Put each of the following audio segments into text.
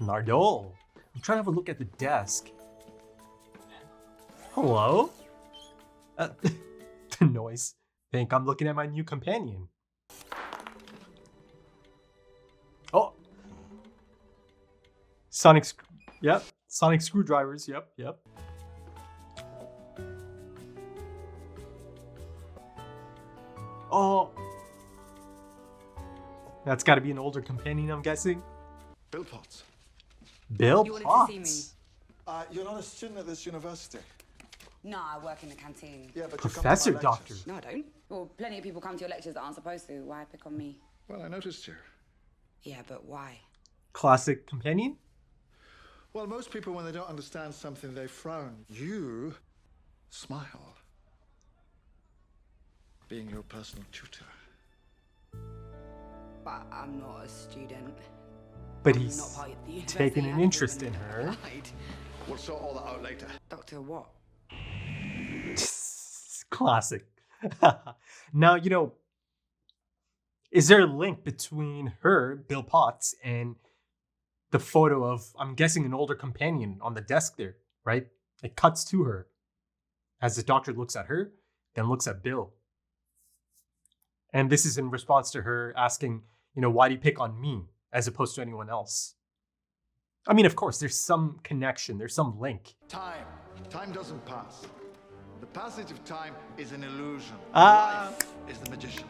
Nardole. I'm trying to have a look at the desk. Hello? The noise. Think I'm looking at my new companion. Oh! Yep. Sonic screwdrivers. Yep. Oh! That's gotta be an older companion, I'm guessing. Bill Potts. Bill You wanted Potts? to see You're not a student at this university. me? No, I work in the canteen. Yeah, but Professor you come to my Doctor. lectures. No, I don't. Well, plenty of people come to your lectures that aren't supposed to. Why pick on me? Well, I noticed you. Yeah, but why? Classic companion? Well, most people, when they don't understand something, they frown. You smile. Being your personal tutor. But I'm not a student. But I'm he's not part of the university. taking I an haven't interest in even her. applied. We'll sort all that out later. Doctor what? Classic. Now, is there a link between her, Bill Potts, and the photo of, I'm guessing, an older companion on the desk there, right? It cuts to her as the doctor looks at her, then looks at Bill. And this is in response to her asking, why do you pick on me as opposed to anyone else? I mean, of course, there's some connection, there's some link. Time. Time doesn't pass. The passage of time is an illusion. Ah. Life is the magician.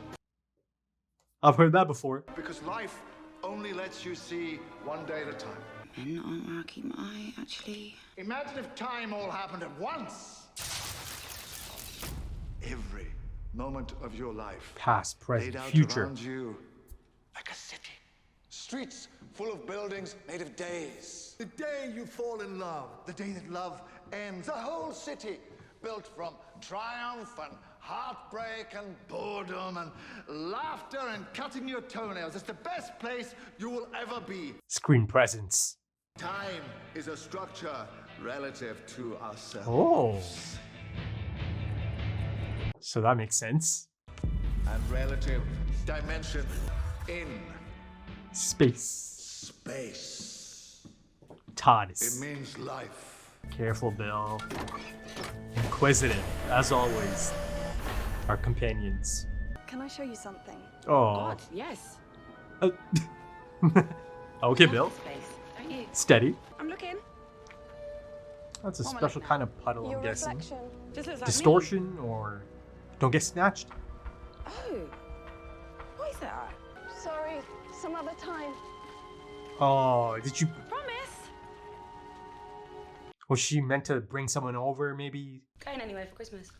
I've heard that before. Because life only lets you see one day at a time. Men aren't where I keep my eye, actually. Imagine if time all happened at once. Every moment of your life Past, present, laid out future. around you like a city. Streets full of buildings made of days. The day you fall in love, the day that love ends. A whole city built from triumph and heartbreak and boredom and laughter and cutting your toenails. It's the best place you will ever be. Screen presence. Time is a structure relative to ourselves. Oh. So that makes sense. And relative dimension in Space. space. It TARDIS. means life. Careful, Bill. Inquisitive, as always. Our companions. Can I show you something? Oh. God, yes. Okay, Bill. Love this place, don't you? Steady. I'm looking. That's a What am I special looking kind of puddle, Your I'm guessing. reflection. Just looks like Distortion or don't get snatched. Me. Oh. What is that? Sorry, some other time. Oh, did you? Promise. Was she meant to bring someone over? Maybe. Going anywhere for Christmas?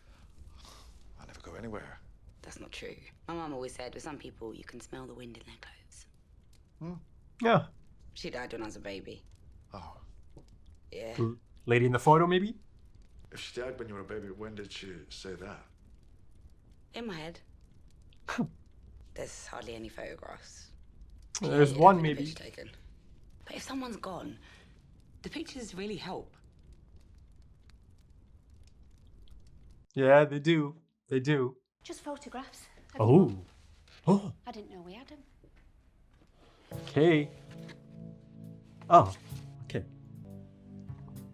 I never go anywhere. That's not true. My mum always said with some people you can smell the wind in their clothes. Yeah. She died when I was a baby. Oh. Yeah. Lady in the photo, maybe. If she died when you were a baby, when did she say that? In my head. There's hardly any photographs. There's Yeah, one, been a maybe. picture taken. But if someone's gone, the pictures really help. Yeah, they do. They do. Just photographs. Oh. Oh. I didn't know we had them. Okay. Oh. Okay.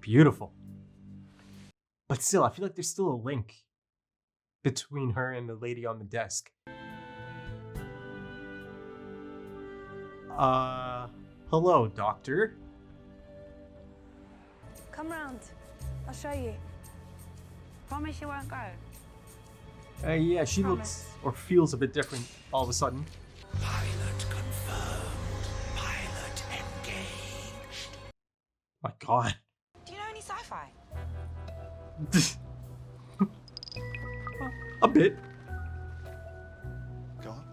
Beautiful. But still, I feel like there's still a link between her and the lady on the desk. Hello, doctor. Come round. I'll show you. Promise you won't go. Yeah, she looks or feels a bit different all of a sudden. Pilot confirmed. Pilot engaged. My God. Do you know any sci-fi? A bit. Go on.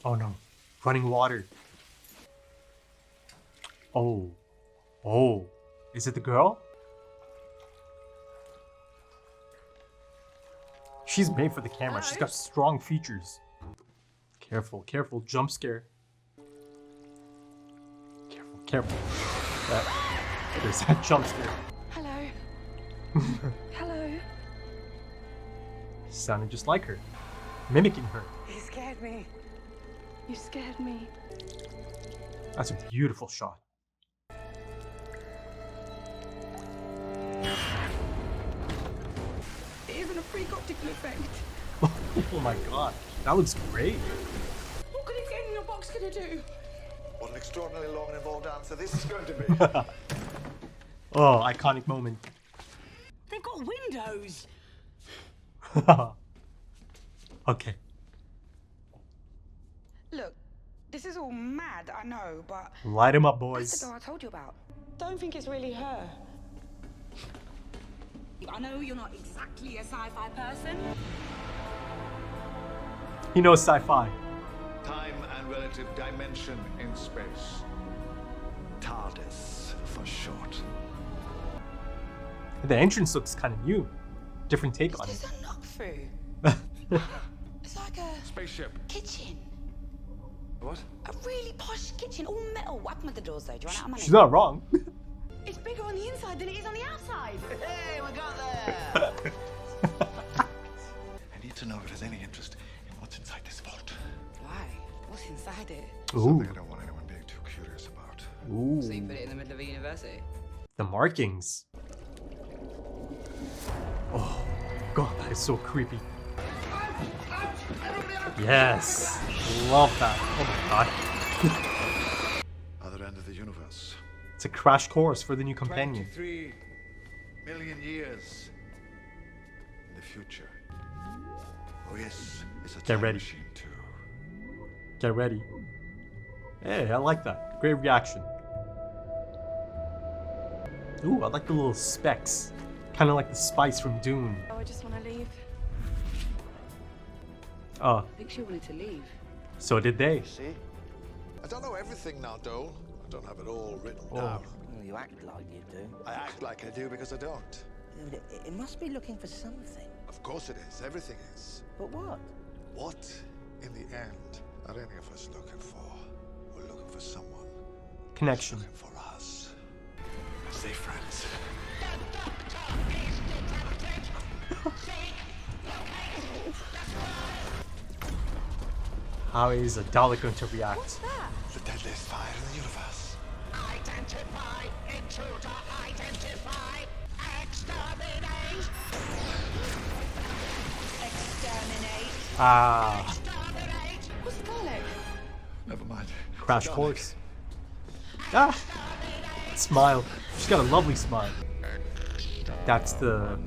Oh no. Running water. Oh. Oh. Is it the girl? She's made for the camera. She's got strong features. Careful, careful. Jump scare. Careful, careful. There's that jump scare. Hello. Hello. Sounded just like her. Mimicking her. He scared me. You scared me. That's a beautiful shot. It isn't a freak optical effect. Oh my god, that looks great. What good is getting in your box gonna do? What an extraordinarily long and involved answer this is going to be. Oh, iconic moment. They've got windows. Okay. Look, this is all mad, I know, but Light him up, that's boys. the girl I told you about. Don't think it's really her. I know you're not exactly a sci-fi person. He knows sci-fi. Time and relative dimension in space. TARDIS for short. The entrance looks kind of new. Different take on It's it. a knock-through. It's like a Spaceship. kitchen. What? A really posh kitchen, all metal. What happened with the doors, though? Do you run out of money? She's not wrong. It's bigger on the inside than it is on the outside. Hey, we got there! I need to know if there's any interest in what's inside this vault. Why? What's inside it? Ooh. Something I don't want anyone being too curious about. Ooh. So you put it in the middle of a university? The markings. Oh, God, that is so creepy. Yes. Love that. Oh my God. Other end of the universe. It's a crash course for the new companion. 23 million years in the future. Oh yes, it's a Get time ready. machine too. Get ready. Hey, I like that. Great reaction. Ooh, I like the little specks. Kind of like the spice from Dune. Oh, I just want to leave. Oh, I think she wanted to leave. so did they. See? I don't know everything now, Dole. I don't have it all written Oh. down. Well, you act like you do. I act like I do because I don't. It must be looking for something. Of course it is. Everything is. But what? What, in the end, are any of us looking for? We're looking for someone Connection. looking for us. Stay friends. How is a Dalek going to react? What's that? The deadliest fire in the universe. Identify, intruder, identify, exterminate, exterminate, Ah, exterminate. What's the Dalek? Never mind. crash Dalek. course. Ah, smile. She's got a lovely smile. That's the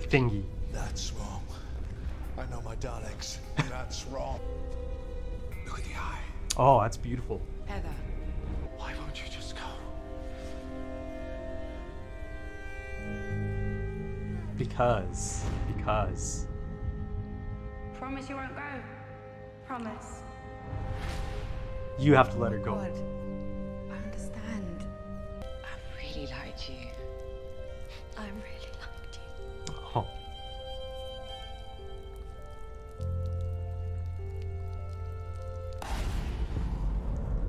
thingy. That's wrong. I know my Daleks. That's wrong. Look at the eye. Oh, that's beautiful. Heather. Why won't you just go? Because. Promise you won't go. Promise. You have to let her go. God. I understand. I really liked you. I really liked you. Oh.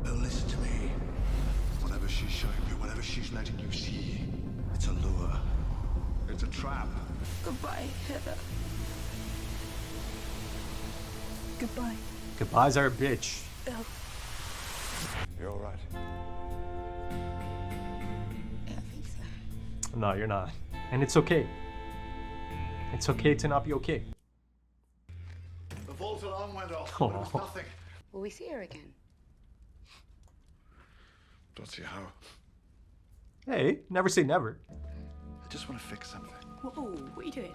Bill, listen to me. Whatever she's showing you, whatever she's letting you see, it's a lure. It's a trap. Goodbye, Heather. Goodbye, Goodbyes are a bitch. Bill. You're all right. Yeah, I think so. No, you're not. And it's okay. It's okay to not be okay. The vault alarm went off. Oh. But it was nothing. Will we see her again? Don't see how. Hey, never say never. I just want to fix something. Whoa, what are you doing?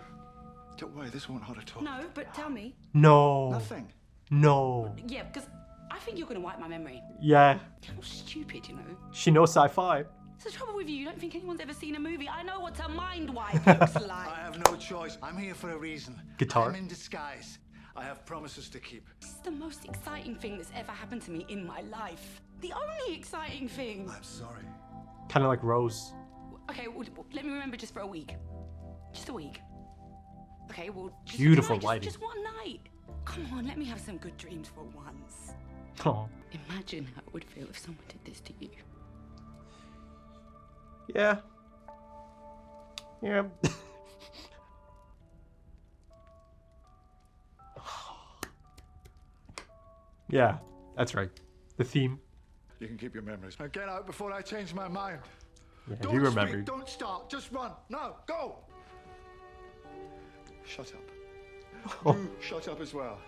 Don't worry, this won't hurt at all. No, but tell me. No. Nothing. No. Yeah, because I think you're going to wipe my memory. Yeah, You're stupid, you know. she knows sci-fi. It's the trouble with you. You don't think anyone's ever seen a movie. I know what a mind wipe looks like. I have no choice. I'm here for a reason. Guitar. I'm in disguise. I have promises to keep. This is the most exciting thing that's ever happened to me in my life. The only exciting thing. I'm sorry. Kind of like Rose. Okay, well, let me remember just for a week. Just a week. Okay, well, just Beautiful tonight, lighting. Just one night. Come on, let me have some good dreams for once. Oh. Imagine how it would feel if someone did this to you. Yeah. Yeah. Yeah. That's right. The theme. You can keep your memories. Now get out before I change my mind. Yeah, I Don't do remember. speak, don't start, just run. No, go! Shut up. You shut up as well.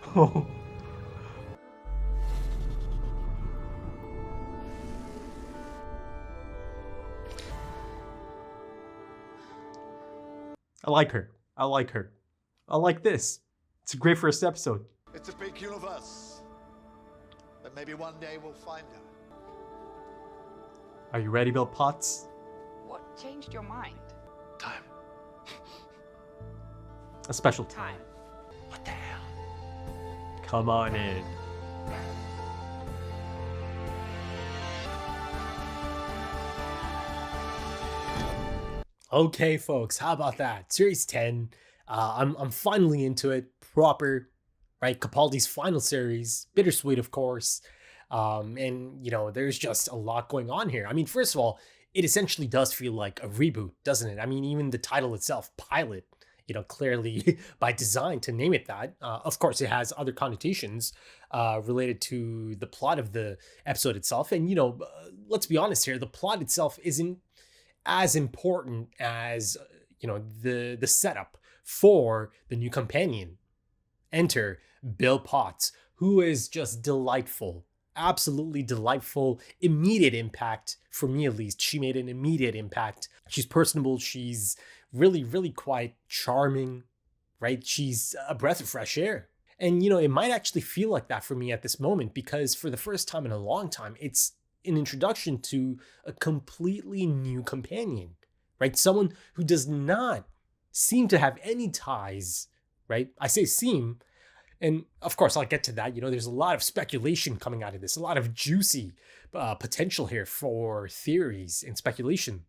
I like her. I like her. I like this. It's a great first episode. It's a big universe. But maybe one day we'll find her. Are you ready, Bill Potts? What changed your mind? Time. A special time. What the hell? Come on in. Okay, folks, how about that? Series 10. I'm finally into it, proper, right? Capaldi's final series, bittersweet, of course. And there's just a lot going on here. I mean, first of all, it essentially does feel like a reboot, doesn't it? I mean, even the title itself, Pilot, clearly by design to name it that. Of course, it has other connotations related to the plot of the episode itself. And, let's be honest here, the plot itself isn't as important as, the setup for the new companion. Enter Bill Potts, who is just delightful. Absolutely delightful, immediate impact for me, at least. She made an immediate impact. She's personable. She's really, really quite charming, right? She's a breath of fresh air. And, it might actually feel like that for me at this moment, because for the first time in a long time, it's an introduction to a completely new companion, right? Someone who does not seem to have any ties, right? I say seem. And of course, I'll get to that. There's a lot of speculation coming out of this, a lot of juicy potential here for theories and speculation.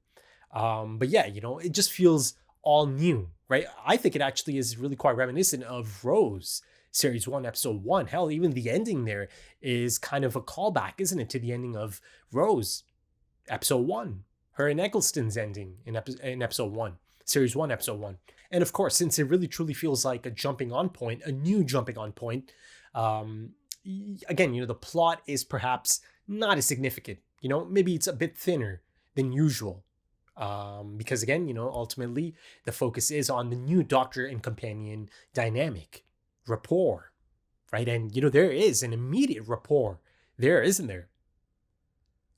But yeah, it just feels all new, right? I think it actually is really quite reminiscent of Rose, Series 1, Episode 1. Hell, even the ending there is kind of a callback, isn't it, to the ending of Rose, Episode 1. Her and Eccleston's ending in Episode 1, Series 1, Episode 1. And of course, since it really truly feels like a jumping on point, a new jumping on point, again, the plot is perhaps not as significant. Maybe it's a bit thinner than usual. Because again, ultimately the focus is on the new Doctor and companion dynamic, rapport, right? And, there is an immediate rapport there, isn't there?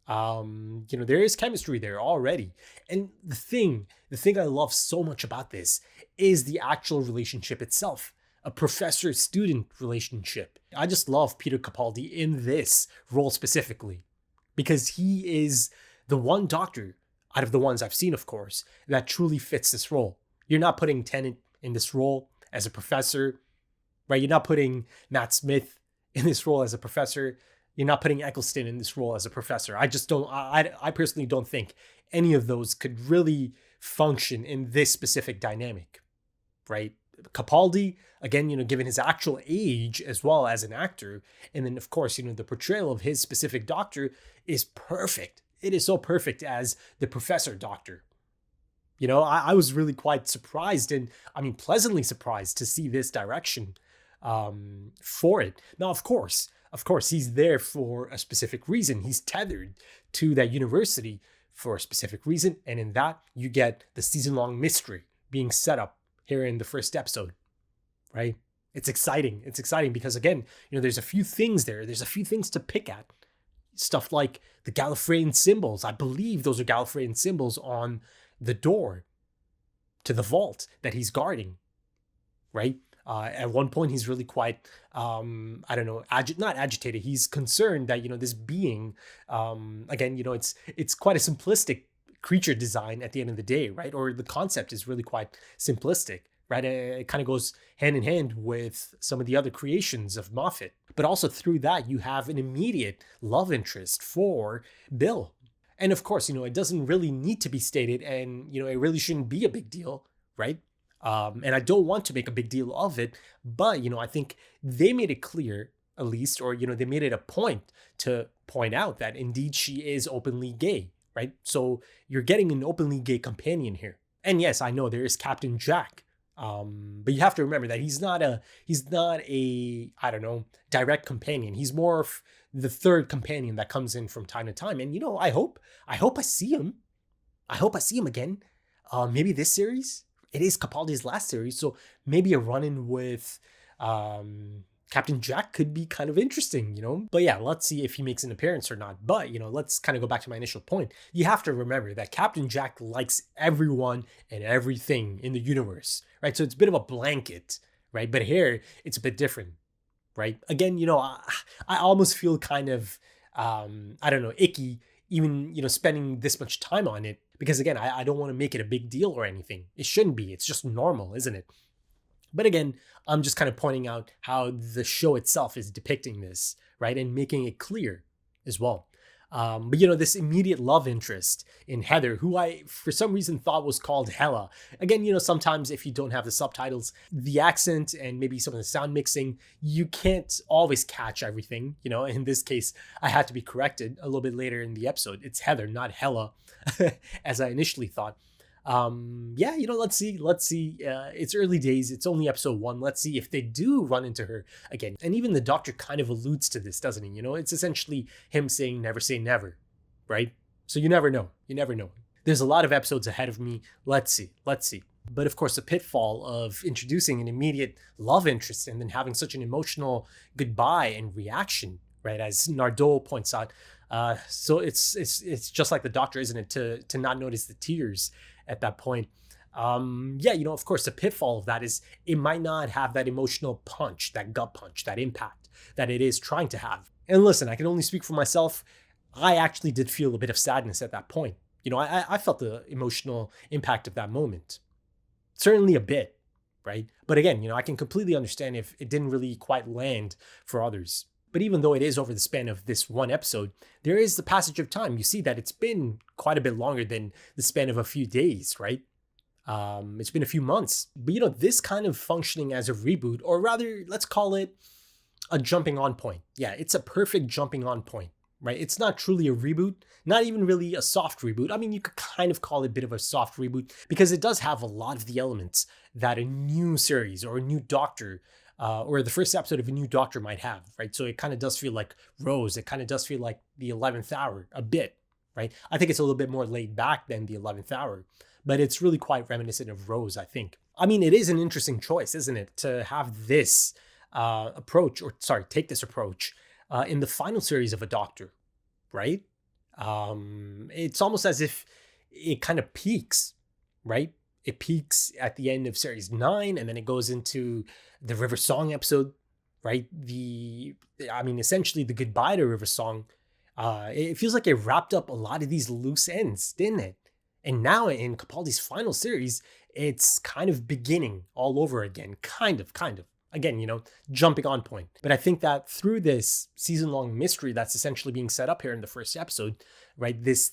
There is chemistry there already. And the thing I love so much about this is the actual relationship itself, a professor-student relationship. I just love Peter Capaldi in this role specifically, because he is the one Doctor out of the ones I've seen, of course, that truly fits this role. You're not putting Tennant in this role as a professor, right? You're not putting Matt Smith in this role as a professor. You're not putting Eccleston in this role as a professor. I personally don't think any of those could really function in this specific dynamic, right? Capaldi, again, given his actual age as well as an actor, and then of course, the portrayal of his specific Doctor is perfect. It is so perfect as the Professor Doctor. I was really quite surprised, and I mean pleasantly surprised to see this direction for it. Now, of course, he's there for a specific reason. He's tethered to that university for a specific reason. And in that, you get the season-long mystery being set up here in the first episode, right? It's exciting. It's exciting because, again, there's a few things there. There's a few things to pick at. Stuff like the Gallifreyan symbols. I believe those are Gallifreyan symbols on the door to the vault that he's guarding, right? At one point, he's really quite, not agitated. He's concerned that, this being, again, it's quite a simplistic creature design at the end of the day, right? Or the concept is really quite simplistic, right? It kind of goes hand in hand with some of the other creations of Moffat. But also through that, you have an immediate love interest for Bill. And of course, it doesn't really need to be stated, and, it really shouldn't be a big deal, right? And I don't want to make a big deal of it, but, I think they made it clear, at least, or, they made it a point to point out that indeed she is openly gay, right? So you're getting an openly gay companion here. And yes, I know there is Captain Jack, but you have to remember that he's not a, direct companion. He's more of the third companion that comes in from time to time. And, I hope I see him. I hope I see him again. Maybe this series. It is Capaldi's last series, so maybe a run-in with Captain Jack could be kind of interesting, But yeah, let's see if he makes an appearance or not. But, let's kind of go back to my initial point. You have to remember that Captain Jack likes everyone and everything in the universe, right? So it's a bit of a blanket, right? But here, it's a bit different, right? Again, I almost feel kind of, I don't know, icky even, spending this much time on it. Because again, I don't want to make it a big deal or anything. It shouldn't be. It's just normal, isn't it? But again, I'm just kind of pointing out how the show itself is depicting this, right? And making it clear as well. But this immediate love interest in Heather, who I, for some reason, thought was called Hella. Again, sometimes if you don't have the subtitles, the accent and maybe some of the sound mixing, you can't always catch everything. In this case, I had to be corrected a little bit later in the episode. It's Heather, not Hella, as I initially thought. Let's see. It's early days. It's only episode 1. Let's see if they do run into her again. And even the Doctor kind of alludes to this, doesn't he? It's essentially him saying never say never, right? So you never know. There's a lot of episodes ahead of me. Let's see. But of course, the pitfall of introducing an immediate love interest and then having such an emotional goodbye and reaction, right? As Nardole points out. So it's just like the Doctor, isn't it? To not notice the tears at that point. Of course, the pitfall of that is it might not have that emotional punch, that gut punch, that impact that it is trying to have. And listen, I can only speak for myself. I actually did feel a bit of sadness at that point. I felt the emotional impact of that moment. Certainly a bit, right? But again, I can completely understand if it didn't really quite land for others. But even though it is over the span of this one episode, there is the passage of time. You see that it's been quite a bit longer than the span of a few days, right? It's been a few months. But, this kind of functioning as a reboot, or rather, let's call it a jumping on point. Yeah, it's a perfect jumping on point, right? It's not truly a reboot, not even really a soft reboot. I mean, you could kind of call it a bit of a soft reboot because it does have a lot of the elements that a new series or a new Doctor or the first episode of a new Doctor might have, right? So it kind of does feel like Rose. It kind of does feel like the 11th Hour a bit, right? I think it's a little bit more laid back than the 11th Hour, but it's really quite reminiscent of Rose, I think. I mean, it is an interesting choice, isn't it? To have this take this approach in the final series of a Doctor, right? It's almost as if it kind of peaks, right? It peaks at the end of series 9, and then it goes into the River Song episode, right? Essentially the goodbye to River Song. It feels like it wrapped up a lot of these loose ends, didn't it? And now in Capaldi's final series, it's kind of beginning all over again, kind of. Again, jumping on point. But I think that through this season-long mystery that's essentially being set up here in the first episode, right? This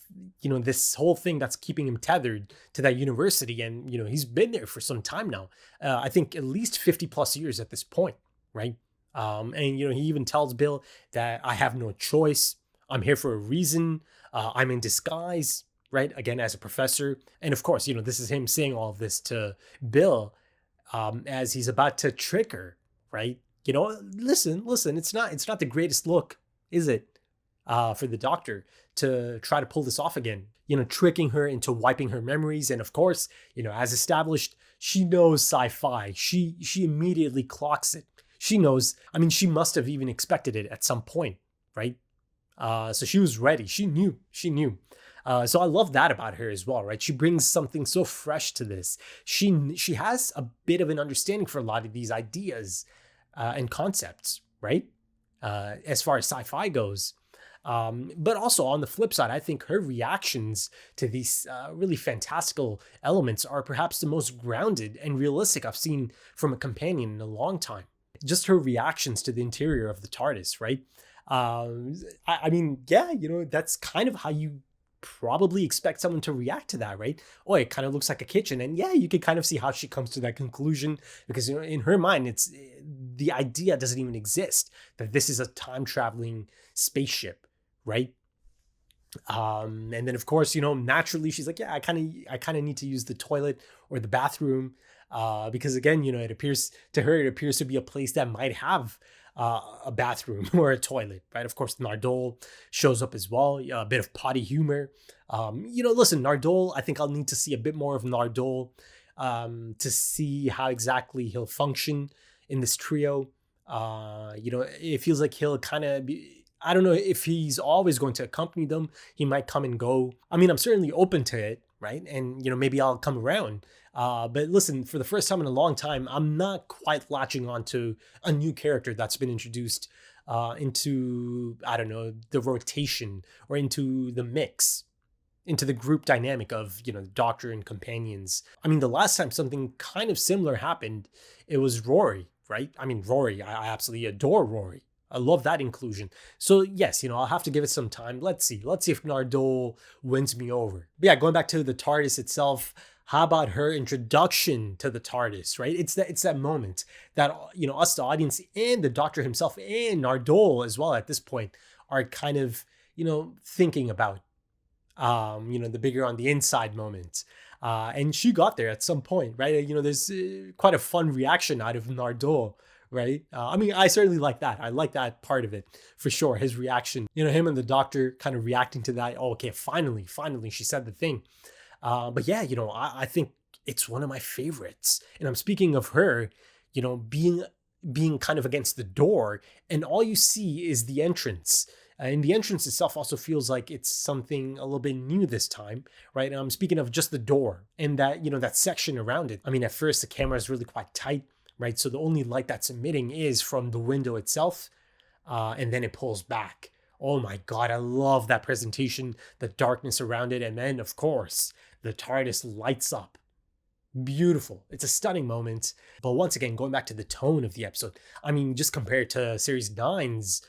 whole thing that's keeping him tethered to that university. And, he's been there for some time now. I think at least 50 plus years at this point, right? And, he even tells Bill that I have no choice. I'm here for a reason. I'm in disguise, right? Again, as a professor. And of course, this is him saying all of this to Bill as he's about to trick her, right? Listen, it's not the greatest look, is it? For the Doctor to try to pull this off again, tricking her into wiping her memories. And of course, as established, she knows sci-fi. She immediately clocks it. She knows, she must have even expected it at some point, right? So she was ready. She knew. So I love that about her as well, right? She brings something so fresh to this. She has a bit of an understanding for a lot of these ideas and concepts, right? As far as sci-fi goes. But also on the flip side, I think her reactions to these really fantastical elements are perhaps the most grounded and realistic I've seen from a companion in a long time. Just her reactions to the interior of the TARDIS, right? That's kind of how you probably expect someone to react to that, right? Oh, it kind of looks like a kitchen. And yeah, you can kind of see how she comes to that conclusion because in her mind, it's the idea doesn't even exist that this is a time traveling spaceship, right? And then of course, naturally she's like, yeah, I kind of need to use the toilet or the bathroom because again, it appears to be a place that might have a bathroom or a toilet, right? Of course, Nardole shows up as well, a bit of potty humor. Listen, Nardole, I think I'll need to see a bit more of Nardole to see how exactly he'll function in this trio. It feels like he'll kind of be, I don't know if he's always going to accompany them. He might come and go. I mean, I'm certainly open to it, right? And, maybe I'll come around. But listen, for the first time in a long time, I'm not quite latching onto a new character that's been introduced into, I don't know, the rotation or into the mix, into the group dynamic of, the Doctor and companions. I mean, the last time something kind of similar happened, it was Rory, right? I mean, Rory, I absolutely adore Rory. I love that inclusion. So yes, I'll have to give it some time. Let's see if Nardole wins me over. But yeah, going back to the TARDIS itself, how about her introduction to the TARDIS, right? It's that moment that, us, the audience, and the Doctor himself, and Nardole as well at this point are kind of, thinking about, the bigger on the inside moment. And she got there at some point, right? There's quite a fun reaction out of Nardole, right? I mean, I certainly like that. I like that part of it for sure. His reaction, him and the Doctor kind of reacting to that. Oh, okay, finally, she said the thing. But yeah, I think it's one of my favorites. And I'm speaking of her, being kind of against the door, and all you see is the entrance. And the entrance itself also feels like it's something a little bit new this time, right? And I'm speaking of just the door and that, that section around it. I mean, at first the camera is really quite tight, right? So the only light that's emitting is from the window itself, and then it pulls back. Oh my God, I love that presentation, the darkness around it. And then, of course, the TARDIS lights up. Beautiful. It's a stunning moment. But once again, going back to the tone of the episode, I mean, just compared to Series 9's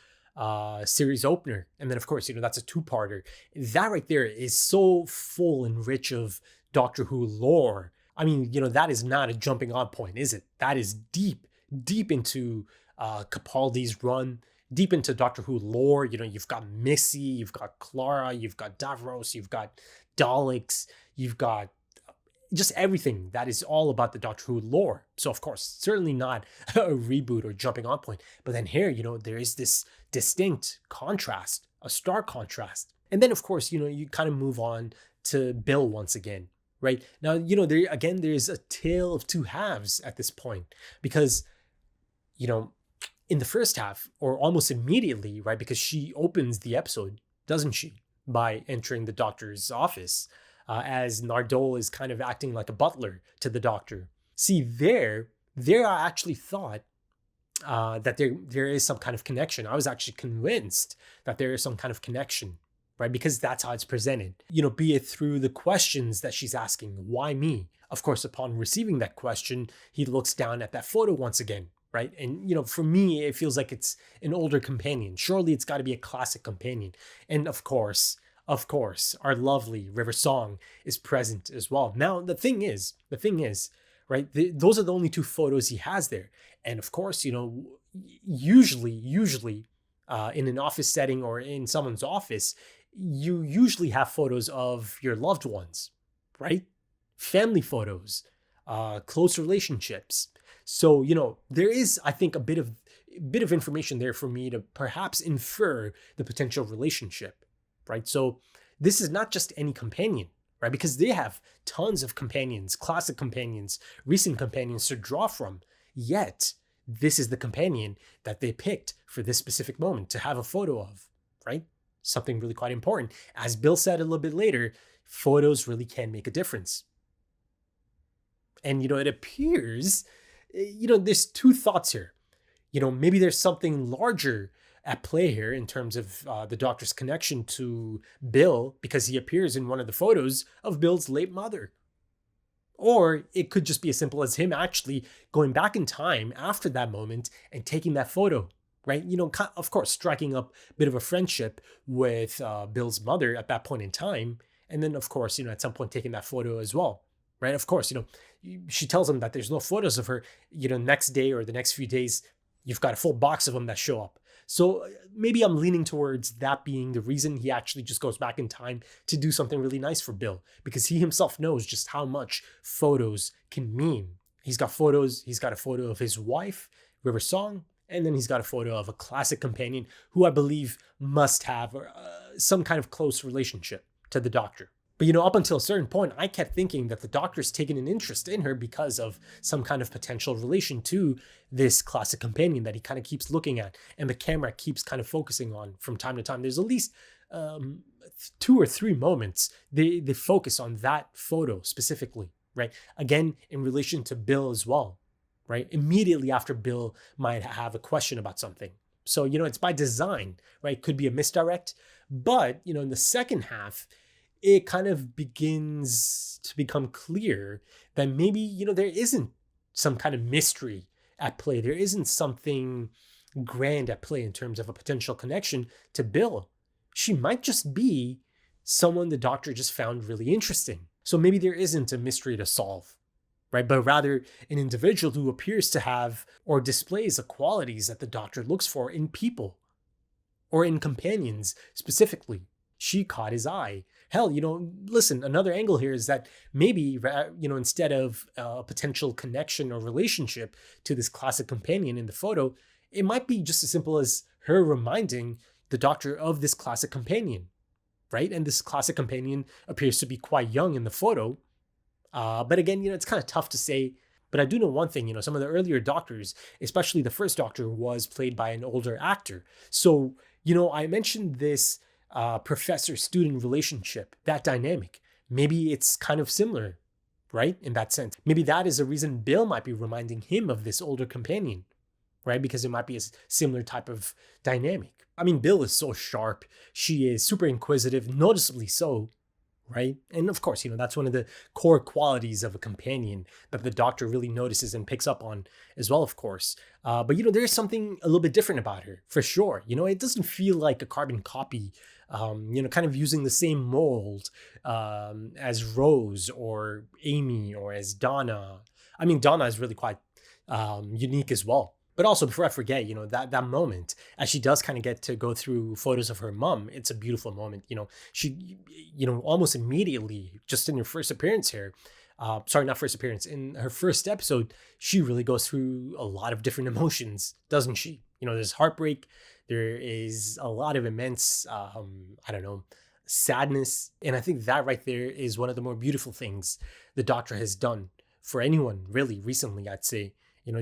series opener, and then of course that's a two-parter, that right there is so full and rich of Doctor Who lore. I mean, that is not a jumping on point, is it? That is deep into Capaldi's run, deep into Doctor Who lore. You've got Missy, you've got Clara, you've got Davros, you've got Daleks, you've got just everything that is all about the Doctor Who lore. So of course, certainly not a reboot or jumping on point. But then here, there is this distinct contrast, a stark contrast. And then of course, you kind of move on to Bill once again, right? Now, there's a tale of two halves at this point, because, in the first half, or almost immediately, right? Because she opens the episode, doesn't she? By entering the Doctor's office. As Nardole is kind of acting like a butler to the Doctor. See, there I actually thought that there is some kind of connection. I was actually convinced that there is some kind of connection, right? Because that's how it's presented. Be it through the questions that she's asking, why me? Of course, upon receiving that question, he looks down at that photo once again, right? And, for me, it feels like it's an older companion. Surely it's got to be a classic companion. And of course, our lovely River Song is present as well. Now, the thing is, right, those are the only two photos he has there. And of course, usually in an office setting or in someone's office, you usually have photos of your loved ones, right? Family photos, close relationships. So, there is, I think, a bit of information there for me to perhaps infer the potential relationship. Right. So this is not just any companion, right? Because they have tons of companions, classic companions, recent companions to draw from. Yet this is the companion that they picked for this specific moment to have a photo of, right? Something really quite important. As Bill said a little bit later, photos really can make a difference. And, it appears, there's two thoughts here. Maybe there's something larger at play here in terms of the Doctor's connection to Bill, because he appears in one of the photos of Bill's late mother. Or it could just be as simple as him actually going back in time after that moment and taking that photo, right? Of course, striking up a bit of a friendship with Bill's mother at that point in time. And then, of course, at some point taking that photo as well, right? Of course, she tells him that there's no photos of her, next day or the next few days, you've got a full box of them that show up. So maybe I'm leaning towards that being the reason he actually just goes back in time to do something really nice for Bill, because he himself knows just how much photos can mean. He's got photos. He's got a photo of his wife, River Song, And then he's got a photo of a classic companion who I believe must have some kind of close relationship to the Doctor. But, up until a certain point, I kept thinking that the Doctor's taken an interest in her because of some kind of potential relation to this classic companion that he kind of keeps looking at and the camera keeps kind of focusing on from time to time. There's at least 2 or 3 moments they focus on that photo specifically, right? Again, in relation to Bill as well, right? Immediately after Bill might have a question about something. So, it's by design, right? Could be a misdirect. But, in the second half, it kind of begins to become clear that maybe, there isn't some kind of mystery at play. There isn't something grand at play in terms of a potential connection to Bill. She might just be someone the Doctor just found really interesting. So maybe there isn't a mystery to solve, right? But rather an individual who appears to have or displays the qualities that the Doctor looks for in people or in companions specifically. She caught his eye. Hell, listen, another angle here is that maybe, instead of a potential connection or relationship to this classic companion in the photo, it might be just as simple as her reminding the Doctor of this classic companion, right? And this classic companion appears to be quite young in the photo. But again, it's kind of tough to say. But I do know one thing, some of the earlier Doctors, especially the first Doctor, was played by an older actor. So, I mentioned this professor-student relationship, that dynamic. Maybe it's kind of similar, right? In that sense. Maybe that is a reason Bill might be reminding him of this older companion, right? Because it might be a similar type of dynamic. I mean, Bill is so sharp. She is super inquisitive, noticeably so, right? And of course, that's one of the core qualities of a companion that the Doctor really notices and picks up on as well, of course. But, there's something a little bit different about her, for sure. It doesn't feel like a carbon copy, kind of using the same mold as Rose or Amy or as Donna. I mean, Donna is really quite unique as well. But also, before I forget, that moment, as she does kind of get to go through photos of her mom, it's a beautiful moment. She, almost immediately, just in her first appearance here, not first appearance, in her first episode, she really goes through a lot of different emotions, doesn't she? There's heartbreak, there is a lot of immense, sadness. And I think that right there is one of the more beautiful things the Doctor has done for anyone really recently, I'd say.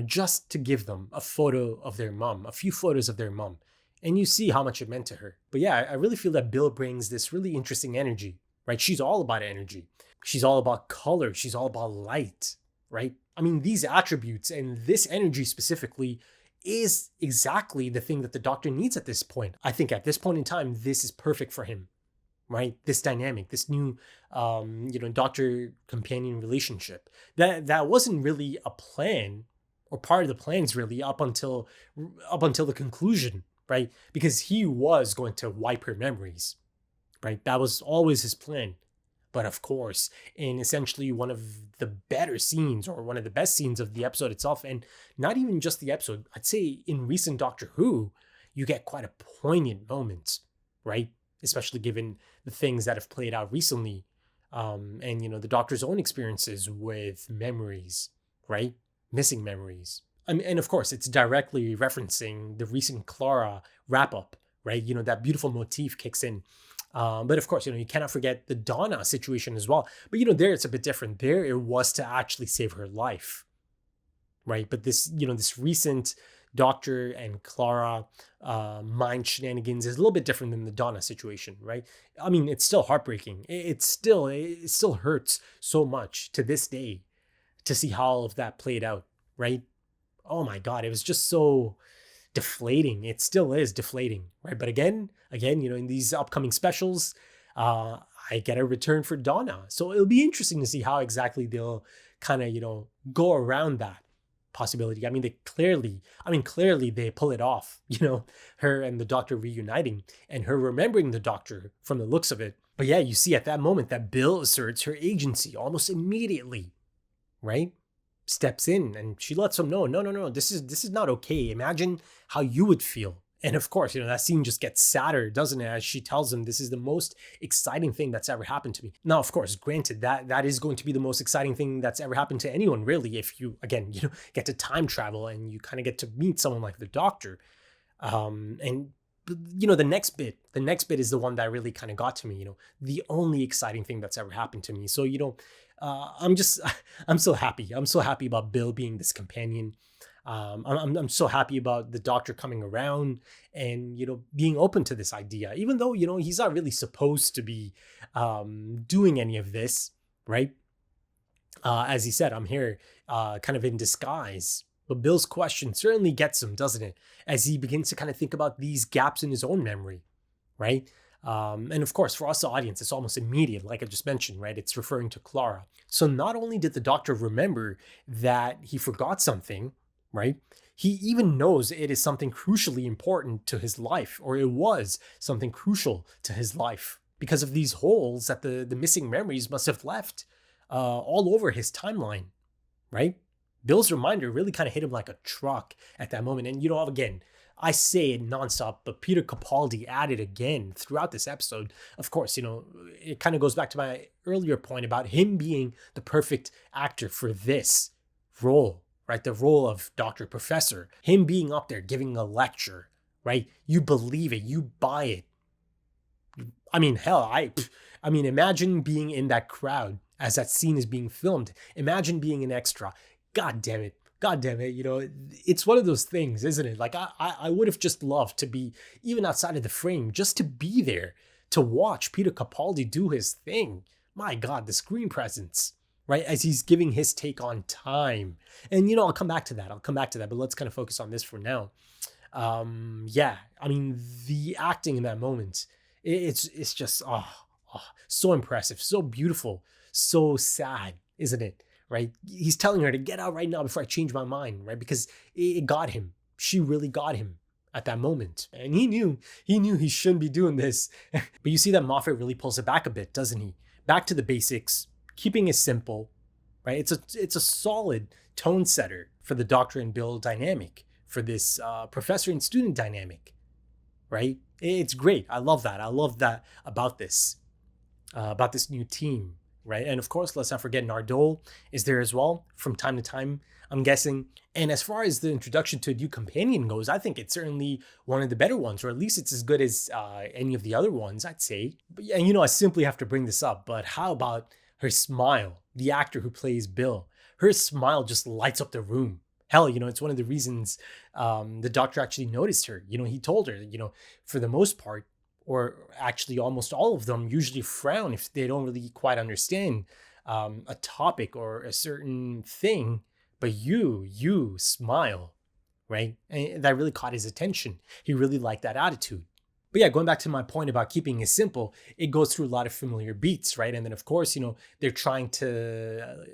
Just to give them a photo of their mom, a few photos of their mom, and you see how much it meant to her. But yeah, I really feel that Bill brings this really interesting energy, right? She's all about energy. She's all about color. She's all about light, right? I mean, these attributes and this energy specifically is exactly the thing that the Doctor needs at this point. I think at this point in time, this is perfect for him, right? This dynamic, this new, Doctor companion relationship. That wasn't really a plan, or part of the plans really, up until the conclusion, right? Because he was going to wipe her memories, right? That was always his plan. But of course, in essentially one of the better scenes, or one of the best scenes of the episode itself, and not even just the episode, I'd say in recent Doctor Who, you get quite a poignant moment, right? Especially given the things that have played out recently, and the Doctor's own experiences with memories, right? Missing memories. And of course, it's directly referencing the recent Clara wrap-up, right? That beautiful motif kicks in. But of course, you cannot forget the Donna situation as well. But there it's a bit different. There it was to actually save her life, right? But this, this recent Doctor and Clara mind shenanigans is a little bit different than the Donna situation, right? I mean, it's still heartbreaking. It still hurts so much to this day to see how all of that played out, right? Oh my God, it was just so deflating. It still is deflating, right? But again, in these upcoming specials, I get a return for Donna. So it'll be interesting to see how exactly they'll kind of, go around that possibility. I mean, clearly they pull it off, her and the Doctor reuniting and her remembering the Doctor from the looks of it. But yeah, you see at that moment that Bill asserts her agency almost immediately, right? Steps in and she lets him know, no, this is not okay. Imagine how you would feel. And of course, that scene just gets sadder, doesn't it? As she tells him, this is the most exciting thing that's ever happened to me. Now, of course, granted, that is going to be the most exciting thing that's ever happened to anyone, really, if you, again, get to time travel and you kind of get to meet someone like the Doctor. And the next bit is the one that really kind of got to me, the only exciting thing that's ever happened to me. So, I'm so happy. I'm so happy about Bill being this companion. I'm so happy about the Doctor coming around and, being open to this idea, even though, he's not really supposed to be doing any of this, right? As he said, I'm here kind of in disguise. But Bill's question certainly gets him, doesn't it? As he begins to kind of think about these gaps in his own memory, right? And of course, for us, the audience, it's almost immediate, like I just mentioned, right? It's referring to Clara. So not only did the Doctor remember that he forgot something, right? He even knows it is something crucially important to his life, or it was something crucial to his life because of these holes that the missing memories must have left all over his timeline, right? Bill's reminder really kind of hit him like a truck at that moment. And, again, I say it nonstop, but Peter Capaldi added again throughout this episode. Of course, it kind of goes back to my earlier point about him being the perfect actor for this role, right? The role of Dr. Professor, him being up there giving a lecture, right? You believe it, you buy it. I mean, hell, I mean, imagine being in that crowd as that scene is being filmed. Imagine being an extra. God damn it. It's one of those things, isn't it? Like I would have just loved to be even outside of the frame, just to be there to watch Peter Capaldi do his thing. My God, the screen presence, right? As he's giving his take on time. And, I'll come back to that. But let's kind of focus on this for now. Yeah, I mean, the acting in that moment, it's just, so impressive, so beautiful, so sad, isn't it? Right? He's telling her to get out right now before I change my mind, right? Because it got him. She really got him at that moment. And he knew he shouldn't be doing this. But you see that Moffat really pulls it back a bit, doesn't he? Back to the basics, keeping it simple, right? It's a solid tone setter for the Doctor and Bill dynamic, for this professor and student dynamic, right? It's great. I love that. About this new team. Right. And of course, let's not forget Nardole is there as well from time to time, I'm guessing. And as far as the introduction to a new companion goes, I think it's certainly one of the better ones, or at least it's as good as any of the other ones, I'd say. But yeah, I simply have to bring this up. But how about her smile? The actor who plays Bill, her smile just lights up the room. Hell, it's one of the reasons the Doctor actually noticed her. He told her, for the most part, or actually almost all of them, usually frown if they don't really quite understand a topic or a certain thing, but you smile, right? And that really caught his attention. He really liked that attitude. But yeah, going back to my point about keeping it simple, it goes through a lot of familiar beats, right? And then of course, they're trying to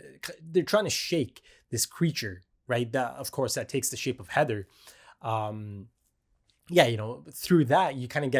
shake this creature, right? That, of course, that takes the shape of Heather. Through that, you kind of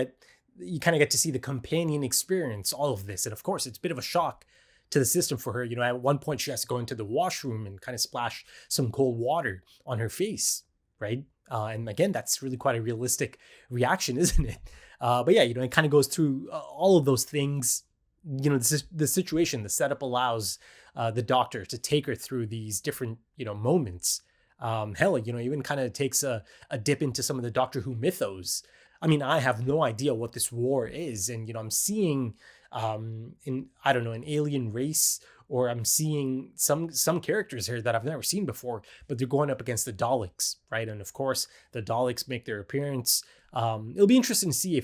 get to see the companion experience all of this. And of course, it's a bit of a shock to the system for her. At one point she has to go into the washroom and kind of splash some cold water on her face, right? And again, that's really quite a realistic reaction, isn't it? But yeah, it kind of goes through all of those things. The situation, the setup allows the Doctor to take her through these different, moments. Hell, even kind of takes a dip into some of the Doctor Who mythos. I mean, I have no idea what this war is. And, I'm seeing an alien race, or I'm seeing some characters here that I've never seen before, but they're going up against the Daleks, right? And of course, the Daleks make their appearance. It'll be interesting to see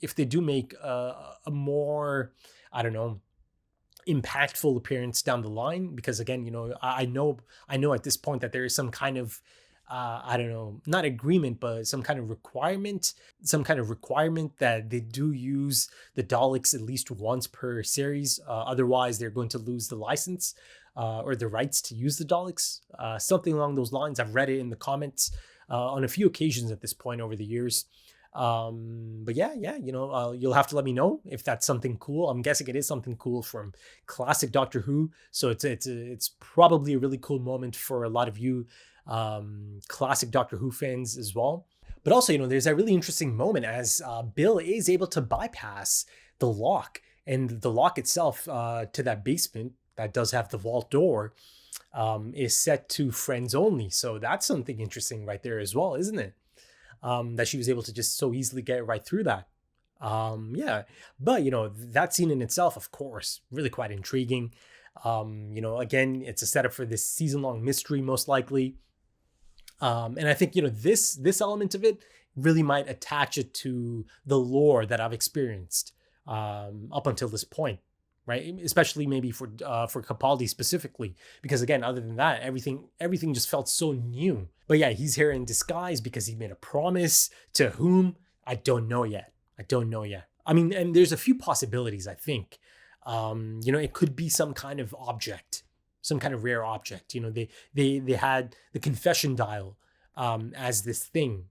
if they do make a more, impactful appearance down the line, because again, I know at this point that there is some kind of not agreement, but some kind of requirement that they do use the Daleks at least once per series. Otherwise, they're going to lose the license or the rights to use the Daleks. Something along those lines. I've read it in the comments on a few occasions at this point over the years. But yeah, you'll have to let me know if that's something cool. I'm guessing it is something cool from classic Doctor Who. So it's probably a really cool moment for a lot of you classic Doctor Who fans as well. But also, there's that really interesting moment as Bill is able to bypass the lock, and the lock itself to that basement that does have the vault door is set to friends only. So that's something interesting right there as well, isn't it? That she was able to just so easily get right through that. Yeah, but that scene in itself, of course, really quite intriguing. Again, it's a setup for this season-long mystery, most likely. And I think this element of it really might attach it to the lore that I've experienced up until this point, right? Especially maybe for Capaldi specifically, because again, other than that, everything just felt so new. But yeah, he's here in disguise because he made a promise to whom I don't know yet. I mean, and there's a few possibilities. I think, it could be some kind of object, some kind of rare object. They had the confession dial as this thing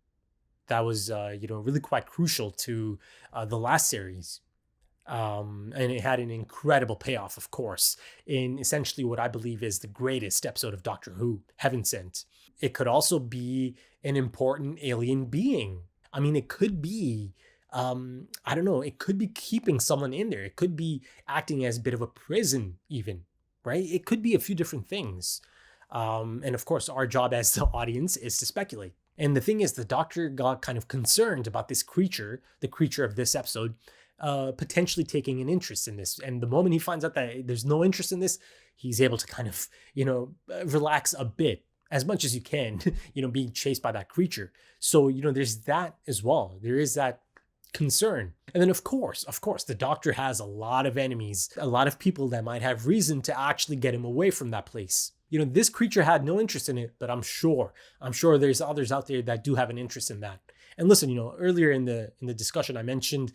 that was really quite crucial to the last series. And it had an incredible payoff, of course, in essentially what I believe is the greatest episode of Doctor Who, Heaven Sent. It could also be an important alien being. I mean, it could be, I don't know, it could be keeping someone in there. It could be acting as a bit of a prison even, right? It could be a few different things. And of course, our job as the audience is to speculate. And the thing is, the Doctor got kind of concerned about this creature, the creature of this episode, potentially taking an interest in this. And the moment he finds out that there's no interest in this, he's able to kind of, relax a bit, as much as you can, being chased by that creature. So, there's that as well. There is that concern. And then of course, the Doctor has a lot of enemies, a lot of people that might have reason to actually get him away from that place. This creature had no interest in it, but I'm sure there's others out there that do have an interest in that. And listen, earlier in the discussion, I mentioned,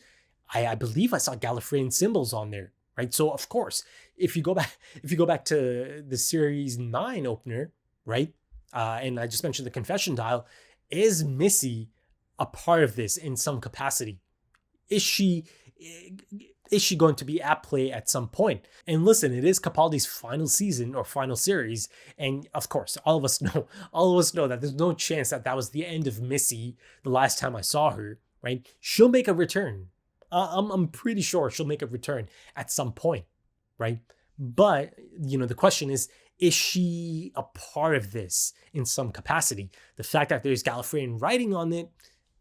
I believe I saw Gallifreyan symbols on there, right? So of course, if you go back to the series 9 opener, right? And I just mentioned the confession dial. Is Missy a part of this in some capacity? Is she going to be at play at some point? And listen, it is Capaldi's final season or final series, and of course, all of us know that there's no chance that was the end of Missy. The last time I saw her, right? She'll make a return. I'm pretty sure she'll make a return at some point, right? But the question is she a part of this in some capacity? The fact that there's Gallifreyan writing on it,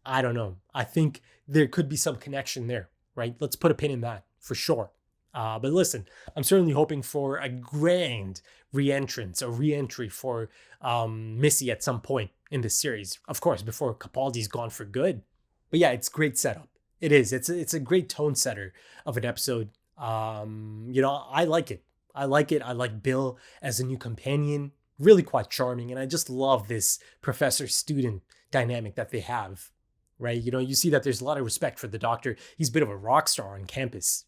I don't know. I think there could be some connection there, right? Let's put a pin in that for sure. But listen, I'm certainly hoping for a grand re-entry for Missy at some point in this series. Of course, before Capaldi's gone for good. But yeah, it's great setup. It is. It's a great tone setter of an episode. I like it. I like Bill as a new companion. Really quite charming. And I just love this professor-student dynamic that they have. Right? You see that there's a lot of respect for the Doctor. He's a bit of a rock star on campus.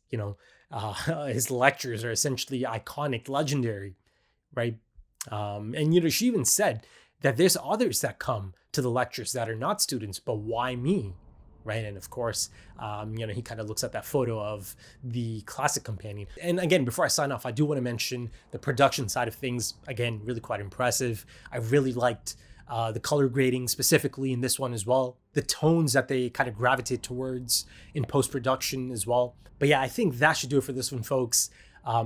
His lectures are essentially iconic, legendary, right? And she even said that there's others that come to the lectures that are not students, but why me? Right. And of course, he kind of looks at that photo of the classic companion. And again, before I sign off, I do want to mention the production side of things. Again, really quite impressive. I really liked the color grading specifically in this one as well. The tones that they kind of gravitate towards in post-production as well. But yeah, I think that should do it for this one, folks.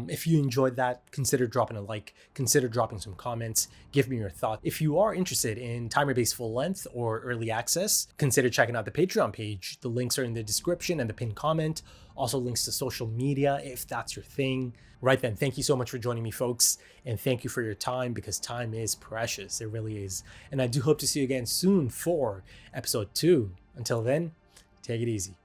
If you enjoyed that, consider dropping a like, consider dropping some comments, give me your thoughts. If you are interested in timer-based full length or early access, consider checking out the Patreon page. The links are in the description and the pinned comment. Also links to social media if that's your thing. Right then, thank you so much for joining me, folks. And thank you for your time, because time is precious. It really is. And I do hope to see you again soon for episode 2. Until then, take it easy.